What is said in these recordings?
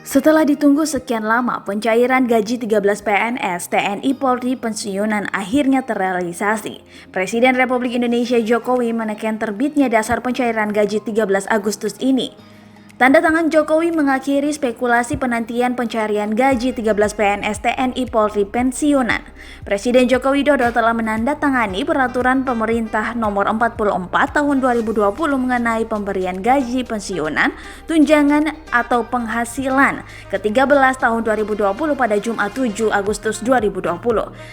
Setelah ditunggu sekian lama, pencairan gaji 13 PNS, TNI Polri pensiunan akhirnya terrealisasi. Presiden Republik Indonesia Jokowi menekan terbitnya dasar pencairan gaji 13 Agustus ini. Tanda tangan Jokowi mengakhiri spekulasi penantian pencarian gaji 13 PNS TNI Polri pensiunan. Presiden Joko Widodo telah menandatangani peraturan pemerintah nomor 44 tahun 2020 mengenai pemberian gaji pensiunan, tunjangan atau penghasilan ke-13 tahun 2020 pada Jumat 7 Agustus 2020.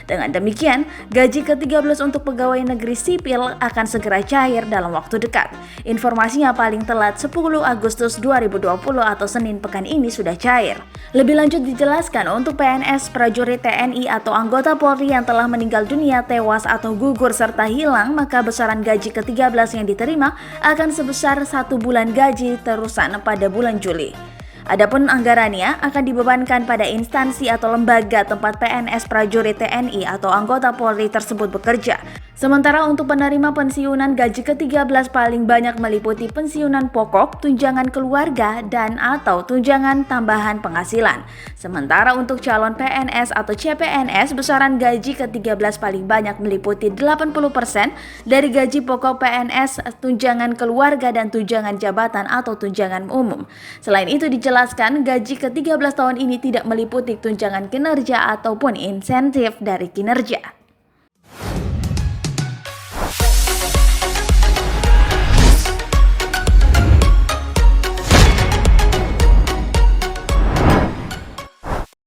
Dengan demikian, gaji ke-13 untuk pegawai negeri sipil akan segera cair dalam waktu dekat. Informasinya paling telat 10 Agustus 2020 atau Senin pekan ini sudah cair. Lebih lanjut dijelaskan untuk PNS, prajurit TNI atau anggota Polri yang telah meninggal dunia, tewas atau gugur serta hilang, maka besaran gaji ke-13 yang diterima akan sebesar 1 bulan gaji terusan pada bulan Juli. Adapun anggarannya akan dibebankan pada instansi atau lembaga tempat PNS, prajurit TNI atau anggota Polri tersebut bekerja. Sementara untuk penerima pensiunan gaji ke-13 paling banyak meliputi pensiunan pokok, tunjangan keluarga, dan atau tunjangan tambahan penghasilan. Sementara untuk calon PNS atau CPNS, besaran gaji ke-13 paling banyak meliputi 80% dari gaji pokok PNS, tunjangan keluarga, dan tunjangan jabatan atau tunjangan umum. Selain itu dijelaskan, gaji ke-13 tahun ini tidak meliputi tunjangan kinerja ataupun insentif dari kinerja.